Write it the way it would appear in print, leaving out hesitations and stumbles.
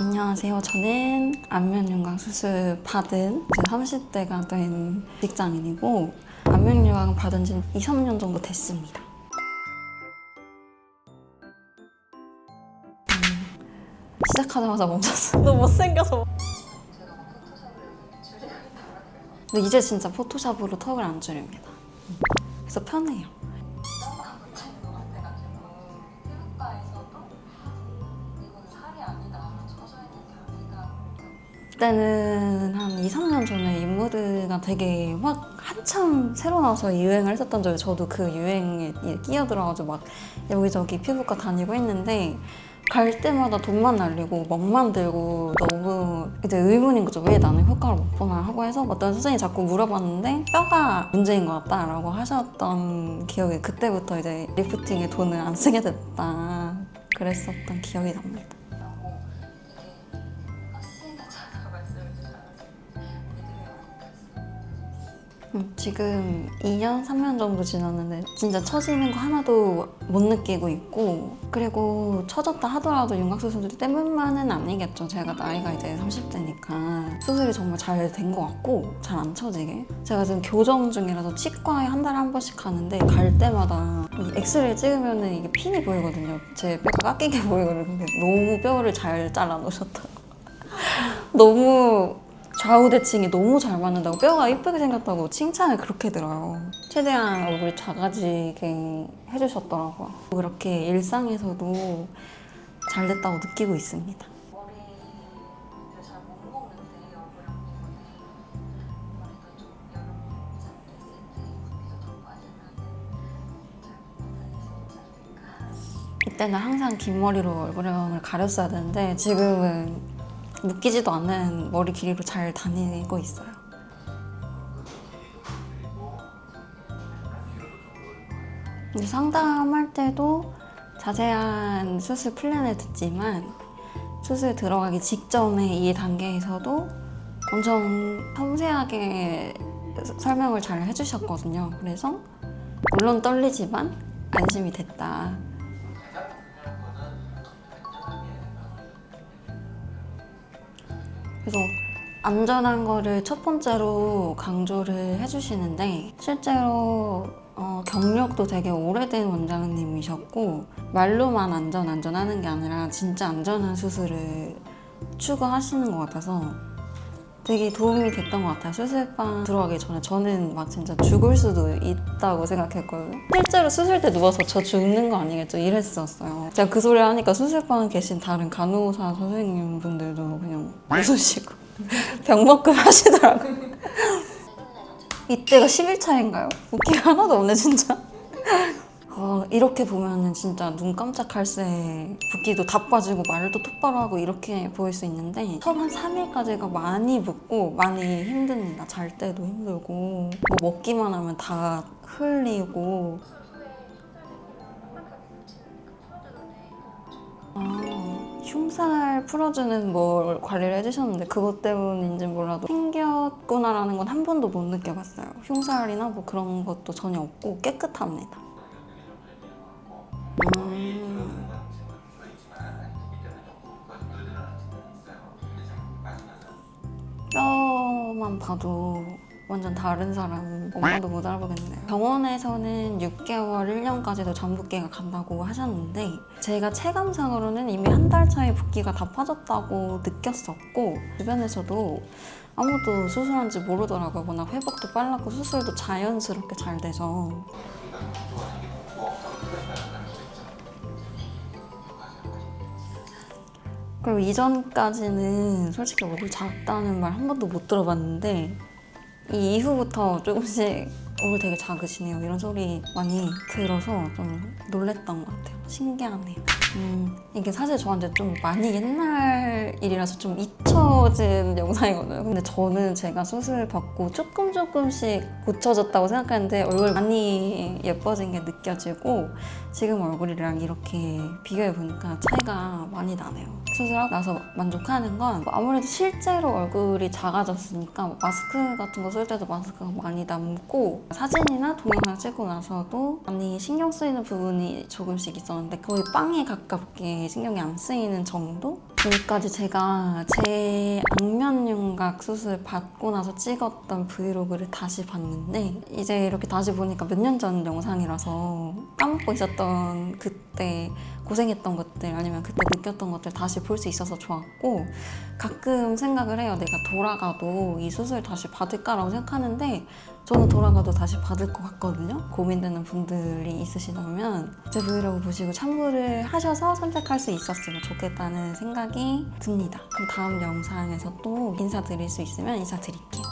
안녕하세요. 저는 안면 윤곽 수술 받은 이제 30대가 된 직장인이고 안면 윤곽 받은 지 2, 3년 정도 됐습니다. 시작하자마자 멈췄어. 너무 못생겨서. 근데 이제 진짜 포토샵으로 턱을 안 줄입니다. 그래서 편해요. 그때는 한 2, 3년 전에 인무드가 되게 막 한참 새로 나와서 유행을 했었던 적에 저도 그 유행에 끼어들어가지고 막 여기저기 피부과 다니고 했는데 갈 때마다 돈만 날리고 멍만 들고 너무 이제 의문인 거죠. 왜 나는 효과를 못 보나 하고 해서 어떤 선생님이 자꾸 물어봤는데 뼈가 문제인 것 같다라고 하셨던 기억이 그때부터 이제 리프팅에 돈을 안 쓰게 됐다 그랬었던 기억이 납니다. 지금 2년, 3년 정도 지났는데 진짜 처지는 거 하나도 못 느끼고 있고 그리고 처졌다 하더라도 윤곽수술 때문만은 아니겠죠. 제가 나이가 이제 30대니까 수술이 정말 잘 된 것 같고 잘 안 처지게 제가 지금 교정 중이라서 치과에 한 달에 한 번씩 가는데 갈 때마다 엑스레이 찍으면 이게 핀이 보이거든요. 제 뼈가 깎이게 보이거든요. 근데 너무 뼈를 잘 잘라 놓으셨다고 너무 좌우대칭이 너무 잘 맞는다고 뼈가 이쁘게 생겼다고 칭찬을 그렇게 들어요. 최대한 얼굴이 작아지게 해주셨더라고요. 그렇게 일상에서도 잘 됐다고 느끼고 있습니다. 이때는 항상 긴 머리로 얼굴형을 가렸어야 되는데 지금은 묶이지도 않는 머리 길이로 잘 다니고 있어요. 근데 상담할 때도 자세한 수술 플랜을 듣지만 수술 들어가기 직전에 이 단계에서도 엄청 섬세하게 설명을 잘 해주셨거든요. 그래서 물론 떨리지만 안심이 됐다. 그래서 안전한 거를 첫 번째로 강조를 해주시는데 실제로 경력도 되게 오래된 원장님이셨고 말로만 안전하는 게 아니라 진짜 안전한 수술을 추구하시는 것 같아서 되게 도움이 됐던 것 같아요. 수술방 들어가기 전에 저는 막 진짜 죽을 수도 있다고 생각했거든요. 실제로 수술 때 누워서 저 죽는 거 아니겠죠? 이랬었어요. 제가 그 소리 하니까 수술방에 계신 다른 간호사 선생님분들도 그냥 웃으시고 병먹금 하시더라고요. 이때가 10일차인가요? 웃기가 하나도 없네 진짜. 이렇게 보면은 진짜 눈 깜짝할 새 붓기도 다 빠지고 말도 똑바로 하고 이렇게 보일 수 있는데 처음 한 3일까지가 많이 붓고 많이 힘듭니다. 잘 때도 힘들고 뭐 먹기만 하면 다 흘리고 흉살 풀어주는 뭘 관리를 해주셨는데 그것 때문인지 몰라도 생겼구나라는 건 한 번도 못 느껴봤어요. 흉살이나 뭐 그런 것도 전혀 없고 깨끗합니다. 뼈만 봐도 완전 다른 사람 엄마도 못 알아보겠네요. 병원에서는 6개월, 1년까지도 전붓기가 간다고 하셨는데 제가 체감상으로는 이미 한 달 차에 붓기가 다 빠졌다고 느꼈었고 주변에서도 아무도 수술한지 모르더라고요. 워낙 회복도 빨랐고 수술도 자연스럽게 잘 돼서 그리고 이전까지는 솔직히 얼굴 작다는 말 한 번도 못 들어봤는데 이 이후부터 조금씩 얼굴 되게 작으시네요 이런 소리 많이 들어서 좀 놀랬던 것 같아요. 신기하네요. 이게 사실 저한테 좀 많이 옛날 일이라서 좀 잊혀진 영상이거든요. 근데 저는 제가 수술 받고 조금씩 고쳐졌다고 생각하는데 얼굴 많이 예뻐진 게 느껴지고 지금 얼굴이랑 이렇게 비교해보니까 차이가 많이 나네요. 수술하고 나서 만족하는 건 아무래도 실제로 얼굴이 작아졌으니까 마스크 같은 거 쓸 때도 마스크가 많이 남고 사진이나 동영상 찍고 나서도 많이 신경 쓰이는 부분이 조금씩 있었는데 거의 빵에 가깝게 신경이 안 쓰이는 정도? 지금까지 제가 제 안면 윤곽 수술 받고 나서 찍었던 브이로그를 다시 봤는데 이제 이렇게 다시 보니까 몇 년 전 영상이라서 까먹고 있었던 그때 고생했던 것들 아니면 그때 느꼈던 것들 다시 볼 수 있어서 좋았고 가끔 생각을 해요. 내가 돌아가도 이 수술 다시 받을까라고 생각하는데 저는 돌아가도 다시 받을 것 같거든요. 고민되는 분들이 있으시다면 제 브이로그 보시고 참고를 하셔서 선택할 수 있었으면 좋겠다는 생각이 듭니다. 그럼 다음 영상에서 또 인사드릴 수 있으면 인사드릴게요.